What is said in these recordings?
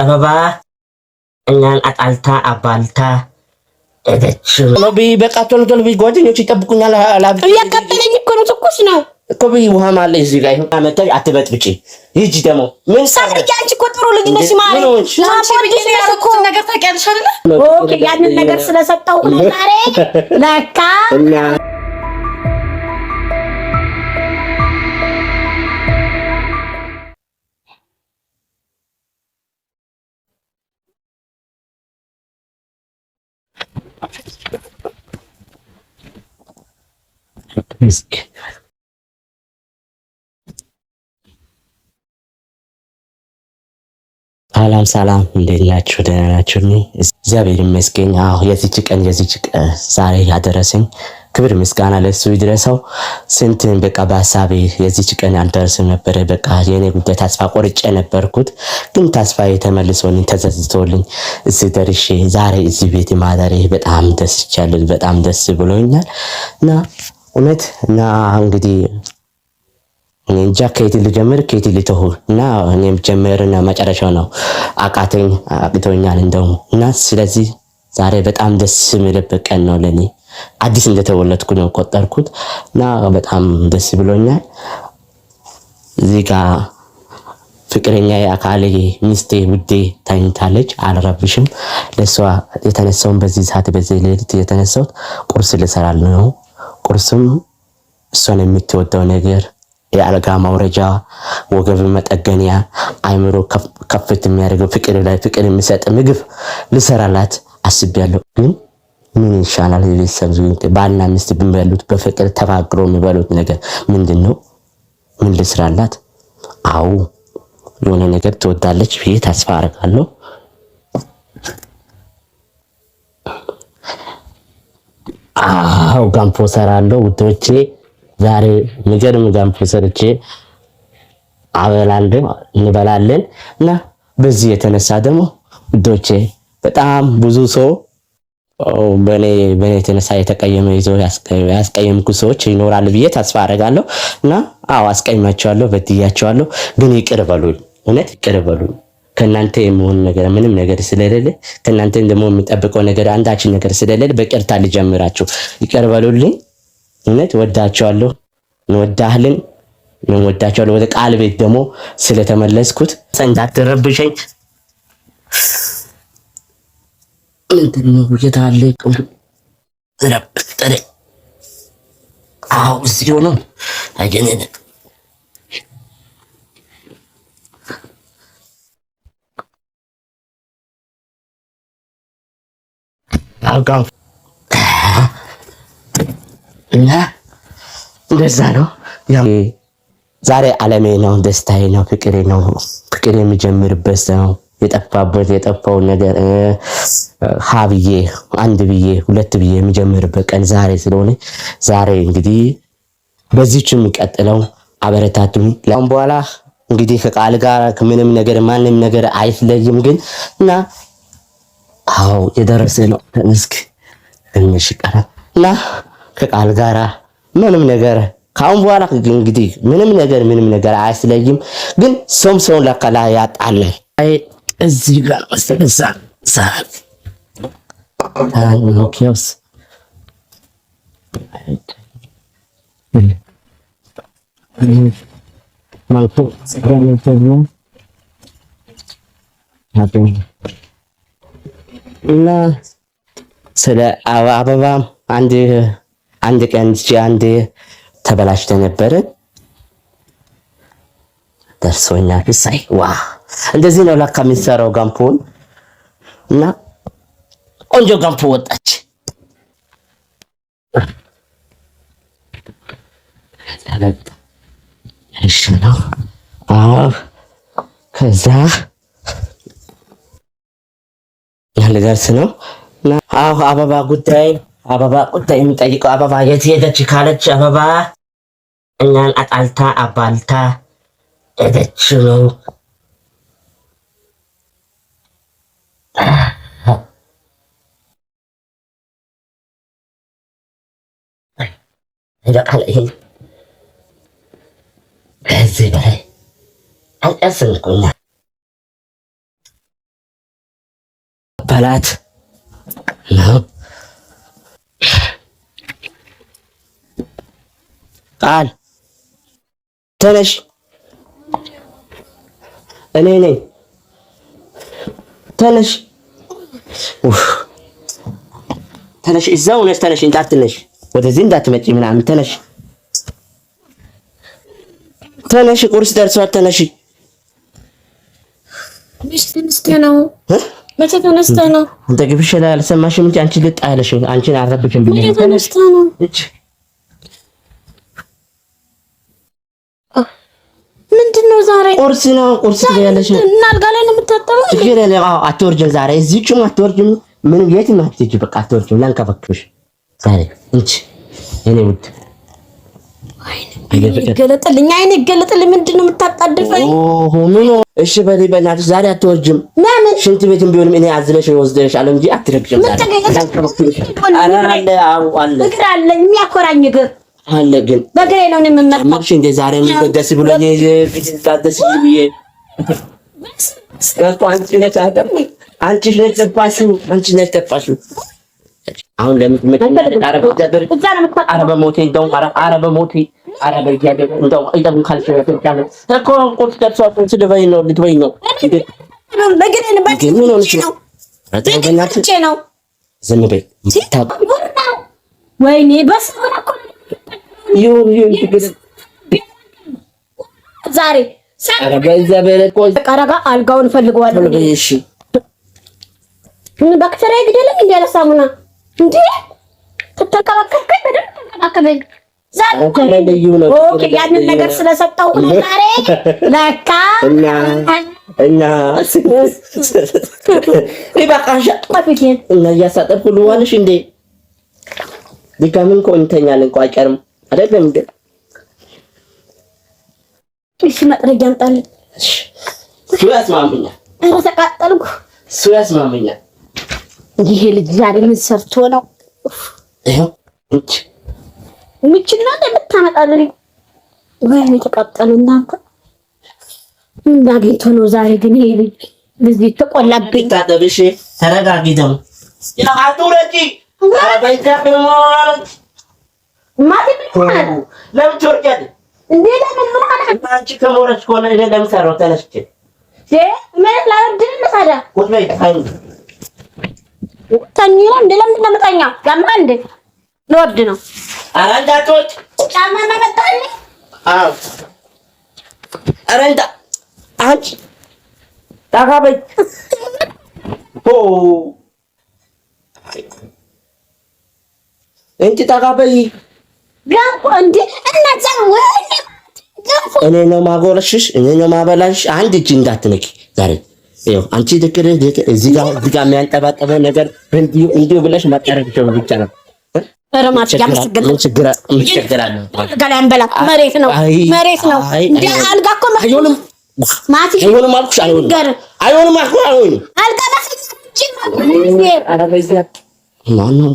አበባ እኛን አጣልታ አባልታ በቃ ቶሎ ቶሎ ጓደኞች ይጠብቁኛል። እያቃጠለኝ እኮ ነው። ትኩስ ነው እኮ ውሃ ማለ እዚህ ጋር ይሁን አመጣኝ። አትበጥብጪ። ሂጂ ደግሞ ምን ሳርያ አንቺ እኮ ጥሩ ልጅ ነሽ ማለት ነገር ታውቂያለሽ አይደል? ኦኬ ያንን ነገር ስለሰጠው ነው ዛሬ ለካ ሰላም እንዴት ናችሁ? ደህና ናችሁ? እግዚአብሔር ይመስገን። የዚች ቀን ዛሬ ያደረሰኝ ክብር ምስጋና ለሱ ይድረሰው። ስንትን በቃ በሀሳቤ የዚች ቀን አልደረስም ነበረ። በቃ የኔ ጉዳይ ተስፋ ቆርጬ ነበርኩት፣ ግን ተስፋዬ ተመልሶልኝ ተዘዝቶልኝ እዚህ ደርሼ ዛሬ እዚህ ቤት ማደሬ በጣም ደስ ይቻላል። በጣም ደስ ብሎኛል እና እውነት እና እንግዲህ እንጃ ከየት ልጀምር ከየት ልተው እና እኔም ጀመርና መጨረሻው ነው አቅቶኛል እንደው እና ስለዚህ ዛሬ በጣም ደስ የሚልበት ቀን ነው ለኔ። አዲስ እንደተወለድኩ ነው ቆጠርኩት እና በጣም ደስ ብሎኛል። እዚህ ጋር ፍቅረኛዬ አካሌ ሚስቴ ውዴ ታኝታለች። አልረብሽም። ለሷ የተነሳውን በዚህ ሰዓት በዚህ ሌሊት የተነሳሁት ቁርስ ልሰራል ነው። ቁርስም እሷን የምትወደው ነገር የአልጋ ማውረጃ፣ ወገብ መጠገንያ፣ አይምሮ ከፍት የሚያደርገው ፍቅር ላይ ፍቅር የሚሰጥ ምግብ ልሰራላት አስቤያለሁ። ግን ምን ይሻላል? የቤተሰብ ባልና ሚስት ቢበሉት በፍቅር ተፋቅሮ የሚበሉት ነገር ምንድነው? ምን ልስራላት? አው የሆነ ነገር ትወዳለች ብዬ ተስፋ አደርጋለሁ። ጋንፎ ሰራለሁ ውዶቼ። ዛሬ ንገርም ጋንፎ ሰርቼ እንበላለን እና በዚህ የተነሳ ደግሞ ውዶቼ በጣም ብዙ ሰው በኔ የተነሳ የተቀየመ ይዞ ያስቀየምኩ ሰዎች ይኖራሉ ብዬ ተስፋ አደርጋለሁ እና አስቀይማቸዋለሁ፣ በድያቸዋለሁ። ግን ይቅር በሉኝ፣ እውነት ይቅር በሉኝ። ከናንተ የመሆን ነገር ምንም ነገር ስለሌለ ከናንተ ደግሞ የሚጠብቀው ነገር አንዳች ነገር ስለሌለ በቅርታ ልጀምራችሁ። ይቅር በሉልኝ። እውነት ወዳቸዋለሁ፣ እንወዳቸዋለሁ። ወደ ቃል ቤት ደግሞ ስለተመለስኩት እንዳትረብሸኝ። ምንድነው የታለ ረብጠረ እዚህ ሆኖ አገኘን። እና እንደዛ ነው። ዛሬ ዓለሜ ነው፣ ደስታዬ ነው፣ ፍቅሬ ነው። ፍቅር የሚጀምርበት ነው። የጠፋው ነገር ሀብዬ አንድ ብዬ ሁለት ብዬ የሚጀምርበት ቀን ዛሬ ስለሆነ ዛሬ እንግዲህ በዚህች የሚቀጥለው አበረታቱኝ። ለአሁን በኋላ እንግዲህ ከቃል ጋር ምንም ነገር ማንም ነገር አይፍለይም። ግን እና የደረሰ ነው ተመስገን ትንሽ ይቀራል እና ከቃል ጋራ ምንም ነገር ካሁን በኋላ እንግዲህ ምንም ነገር አያስለይም። ግን ሰውን ለካላ ያጣላል። እዚህ ጋር መስተንሳ ሳት ኖኪዮስ ማልቶ ሰራንተው እና ስለ አበባ አንድ ቀን ተበላሽተ ነበር ደርሶኛል። ሳይ እንደዚህ ነው ለካ የሚሰራው ጋምፖን እና ቆንጆ ጋምፖ ወጣች። እሺ ነው ከዛ ያለደርስ ነው እና አበባ ጉዳይ የሚጠይቀው አበባ የት ሄደች ካለች አበባ እኛን አጣልታ አባልታ ሄደች ነው። ይበቃል። ይሄ ከዚህ በላይ አልጨስልኩኝ በላት ነው ቃል ተነሽ እኔ ነኝ ተነሽ ተነሽ እዛው ነሽ ተነሽ እንዳትነሽ ወደዚህ እንዳትመጪ ምናምን ተነሽ ተነሽ ቁርስ ደርሷል ተነሽ መቼ ተነስተህ ነው አንተ ግብሽ ላይ አልሰማሽም እንጂ አንቺ ልጣ ያለሽ አንቺን አረብሽም ብዬ ተነስተህ ነው ምንድነው ዛሬ ቁርስ ነው ቁርስ ያለሽ እና አልጋ ላይ ነው የምታጠበው ትግሬ ላይ አትወርጅም ዛሬ እዚህም አትወርጅም ምን የትም አትሄጂ በቃ አትወርጅም ላንከባክብሽ ዛሬ እንቺ የኔ ውድ ይገለጥልኝ አይኔ ይገለጥልኝ ምንድነው የምታጣድፈኝ ምን እሺ በሊ በእናትሽ ዛሬ አትወርጅም ለምን ሽንት ቤትም ቢሆንም እኔ አዝለሽ ወስደሻል እንጂ አትረግጭም አለ እግር አለኝ የሚያኮራኝ እግር አለ ግን በግሬ ነው የምመጣው ማክሽ እንደ ዛሬ ምን ደስ ብሎኝ ደስ ብዬ አንቺ ነሽ ተፋሽው አሁን ለምን አረበ ሞቴ እንደው አረበ ሞቴ አረበ ያደ እንደው አይደም ካልሽ እኮ ቁርስ ደርሷል ቁርስ ልበይ ነው ልትበይ ነው በግሬ ነው ዝም በይ ወይኔ በስመ አብ ይሁን ዛሬ ቀረጋ አልጋውን ፈልገዋለሁ እሺ ምን ባክቴሪያ ግደለም እንዴ ለሳሙና እንዴ ተተከባከብከኝ በደንብ ተከባከበኝ ዛሬ ኦኬ ያንን ነገር ስለሰጠው ዛሬ ለካ እና ይባካሽ ማፍኪን እና ያሳጠብኩ ልዋልሽ እንዴ ዲካምን እንተኛለን እኮ አይቀርም አይደለም እንዴ እሺ መጥረጊያ አምጣልኝ እሱ ያስማምኛል ኧረ ተቃጠልኩ እሱ ያስማምኛል ይሄ ልጅ ዛሬ ምን ሰርቶ ነው ይሄው ምንችና እንደምታመጣልኝ ወይኔ ተቃጠሉና እንዳገኝቶ ነው ዛሬ ግን ይሄ ልጅ ለዚህ ተቆላብኝ ታጠብሽ ተረጋጊ ደግሞ ያ አቱረጂ አባይታበማት ማለት ነው ለምን ትወርጃለሽ እንዴ ለምን ማለት አንቺ ከሞረች ከሆነ እኔ ለምን ሰራው ተነስቼ ምን ላወርድልህ ታዲያ ቁጭ በይ ተኝሮ እንደ ለምን ለምጣኛ ያማ እንደ ልወርድ ነው አራንዳቶች ጫማ መጣልኝ አዎ አራንዳ አንቺ ታጋበይ ኦ እንት ታጋበይ ጋንቆ እንደ እናዛ ወይኔ ጋንቆ እኔ ነው ማጎረሽሽ እኔ ነው ማበላሽ አንድ እጅ እንዳትነኪ ዛሬ ይኸው አንቺ ድክር እዚህ ጋር የሚያንጠባጠበው ነገር እንዲሁ ብለሽ ማጠረቅቸው ብቻ ነው ረማት ያመስገን ምን ችግር አለ ጋላን በላ መሬት ነው እንደ አልጋ እኮ አይሆንም ማቲ አይሆንም አልኩሽ አይሆንም አልኩሽ አይሆንም አልጋ ማቲ አረበዚያ ማነው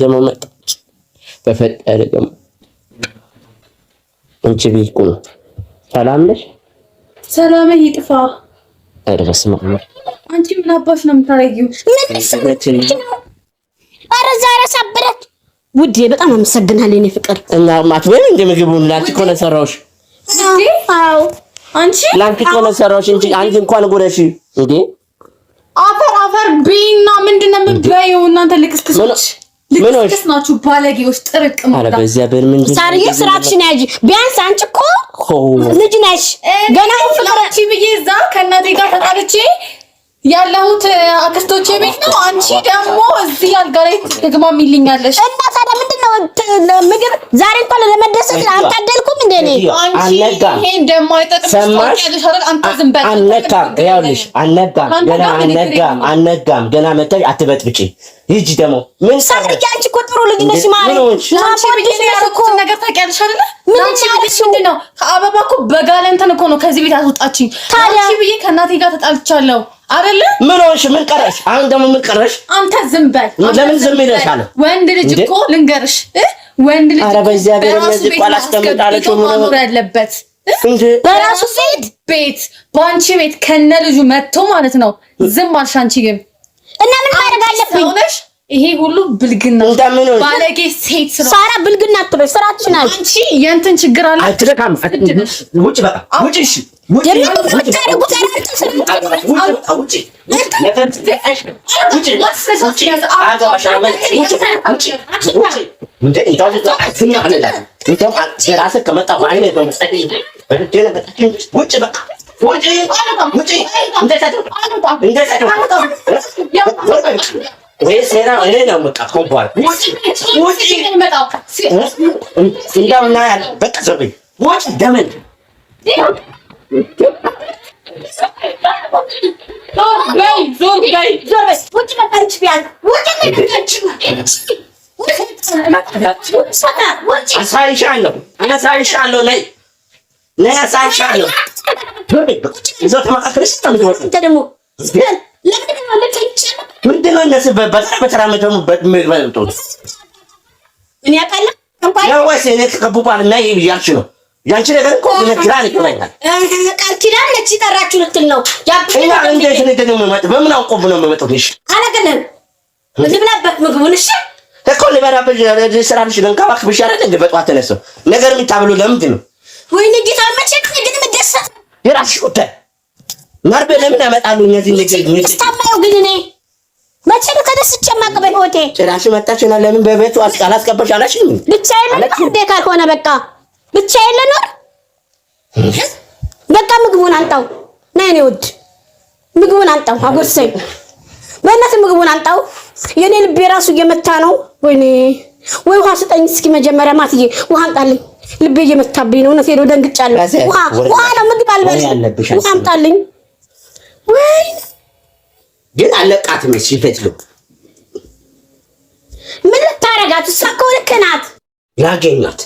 ደግሞ መጣ ተፈጠረ ደግሞ እንቺ ቢልኩ ሰላም ነሽ ሰላም ይጥፋ አረበስማ አንቺ ምን አባሽ ነው የምታረጊው ኧረ ዛሬ ሰብረት ውዴ በጣም አመሰግናለሁ የኔ ፍቅር እና ማትበይ እንደ ምግቡን ላንቺ እኮ ነው ሰራውሽ አዎ አንቺ ላንቺ እኮ ነው ሰራውሽ እንጂ አንቺ እንኳን ጎረሽ እንዴ አፈር ቢና ምንድነው የምትበይው እናንተ ልክስክሶች ልክስክስ ናችሁ ባለጌዎች ጥርቅም አረ በዚያ በር ምንድነው ሳርዬ ስራችን ያጂ ቢያንስ አንቺ እኮ ልጅ ነሽ ገና ፍቅራቺ ብዬ እዛ ከእናቴ ጋር ተጣልቼ ያለሁት አክስቶቼ ቤት ነው አንቺ ደግሞ እዚህ አልጋ ላይ ትግማሚልኛለሽ እና ታዲያ ምንድነው ምግብ ዛሬ እንኳን ለመደሰት አልታደልኩም እንዴ እኔ አንቺ ይሄ እንደማይጠቅም ሰማሽ አንተ ዝም በል አነጋም ገና መጣይ አትበጥብጪ ሂጂ ደግሞ ምን ሳርዬ አንቺ እኮ ጥሩ ልጅ ነሽ ማለት አንቺ ብዬሽ ያልኩት ነገር ታውቂያለሽ አይደል አንቺ ብዬሽ ምንድነው ከአበባ እኮ በጋለ እንትን እኮ ነው ከዚህ ቤት አስወጣችኝ አንቺ ብዬ ከእናቴ ጋር ተጣልቻለሁ አይደለ? ምን ሆንሽ? ምን ቀረሽ? አሁን ደግሞ ምን ቀረሽ? አንተ ዝም በል። ለምን ዝም ይለሻል? ወንድ ልጅ እኮ ልንገርሽ፣ ወንድ ልጅ በራሱ ቤት መኖር ያለበት በራሱ ቤት በአንቺ ቤት ከነ ልጁ መጥቶ ማለት ነው። ዝም አልሽ አንቺ ግን እና ምን ማድረግ አለብኝ? ይሄ ሁሉ ብልግና ባለጌ ሴት ስራ ሳራ ብልግና አትበይ፣ ስራችን አለ። አንቺ የእንትን ችግር አለ። አትደካም። ውጭ በቃ ውጭ። እሺ ውጭ ምንድነው እነሱ በተራ መደሙበት የሚበልጡት? እኔ ያውቃለሁ እንኳን ያው ወይስ እኔ ከቡባል እና ያልሽ ነው ያንቺ ነገር እኮ ግራ ይገባኛል። ቃል ኪዳን ነች ጠራችሁ ልትል ነው ያብቁና እንዴት ነው የሚመጣው? በምን አውቆ ነው የሚመጣው? እሺ አላገለም ልብላበት ምግቡን እሺ እኮ ልበራበሽ ስራልሽ ልንከባክብሽ አይደል እንዴ? በጠዋት ተነስተው ነገር የሚታብሉ ለምንድን ነው? ወይኔ ጌታ መቼክ ግን መደሰት የራስሽ ጉዳይ ማርበ ለምን ያመጣሉ እነዚህ ነገር ስታማው ግን እኔ መቼ ነው ተደስቼ ማቀበል ሆቴ ጭራሽ መጣችና ለምን በቤቱ አላስቀበልሽ አላሽኝ? ብቻዬን እንዴ ካልሆነ በቃ ብቻዬን ልኖር በቃ ምግቡን አንጣው ነይ እኔ ውድ ምግቡን አንጣው አጎርሰኝ በእናትህ ምግቡን አንጣው የኔ ልቤ ራሱ እየመታ ነው ወይኔ ወይ ውሃ ስጠኝ እስኪ መጀመሪያ ማትዬ ውሃ አንጣልኝ ልቤ እየመታብኝ ነው እውነቴን ነው ደንግጫለሁ ውሃ ነው ምግብ አልበላም ውሃ አምጣልኝ ወይ ግን አለቃትም ሲፈትሉ ምን ልታረጋት እሷ እኮ ልክ ናት ላገኛት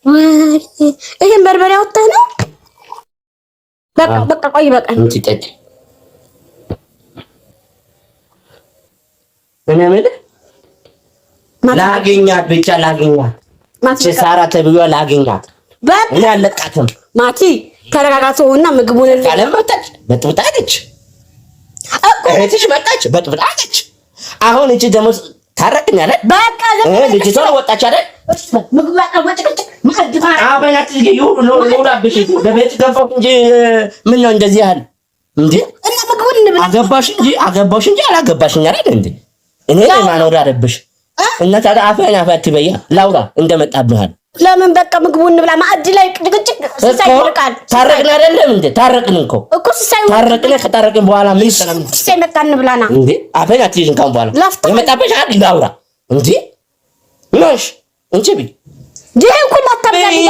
ወይ ይሄን በርበሬ አውጥተህ ነው በቃ ቆይ በቃ እንት ጠጥ እኔ ማለት ላገኛት ብቻ ላገኛት ሳራ ተብዮ ላገኛት በቃ እኔ አለቃትም ማቲ ተረጋጋተውና ምግቡን ካለመጣች በጥብጣለች እህትሽ መጣች በጥብጣለች አሁን እቺ ደግሞ ታረቅኝ አይደል በቃ ልጅቷ ወጣች አይደል ምግቡ አቀወጭ ማድፋ አበናት ይሁን ነው ላብሽ በቤት ገፋው እንጂ ምን ነው እንደዚህ ያህል እንዴ እና ምግቡን እንብላ አገባሽ እንጂ አላገባሽኝ አይደል እንዴ እኔ ማኖር አለብሽ እና ታዲያ አፈን በያ ላውራ እንደመጣብሃል ለምን በቃ ምግቡን እንብላ ማዕድ ላይ ጭቅጭቅ ሳይልቃል ታረቅን አይደለም እንዴ ታረቅን እኮ ሳይ ታረቅን ከታረቅን በኋላ ምን ይሰራል ሳይ መጣ እንብላና እንዴ አፈን አትይዝን ካም በኋላ የመጣብሽ አይደል ላውራ እንዴ ነሽ እንጂ ቢ ጀን ኩል አታብዛልኝ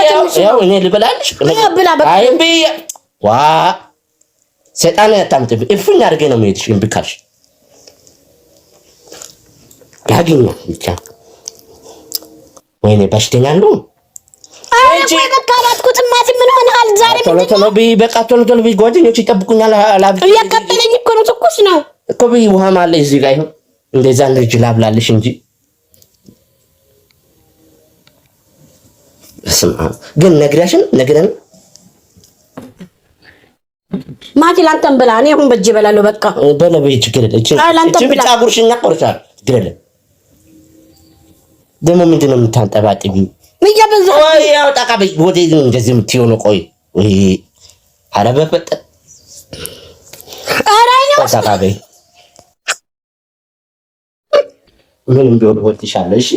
ያው እኔ ልበላልሽ ብላ በቃ አይ ቢ ዋ ሰይጣን ያታምጥብ እፍኝ አድርጌ ነው የምሄድሽ እምብካልሽ ያገኛ ብቻ ወይኔ በሽተኛ ነው አንቺ በቃላትኩት ማት ምን ሆነሃል ዛሬ ቶሎ ቢ በቃ ቶሎ ቢ ጓደኞች ይጠብቁኛል ያቀበለኝ እኮ ነው ትኩስ ነው እኮ ቢ ውሃ ማለት እዚህ ጋር ይሁን እንደዛ ልጅ ላብላልሽ እንጂ ግን ነግረን ማቲ ላንተም ብላ እኔ አሁን በእጄ እበላለሁ በቃ በለበይ ችግር የለም እቺ ብቻ ጉርሽኛ ቆርቻል ችግር የለም ደግሞ ምንድነው የምታንጠባጥቢ ምያበዛ ወይ ያው ታቃበይ ወዴ እንደዚህ የምትሆነ ቆይ ወይ አረበፈጠ አራይነው ታቃበይ ምንም ቢሆን ወጥሻለሽ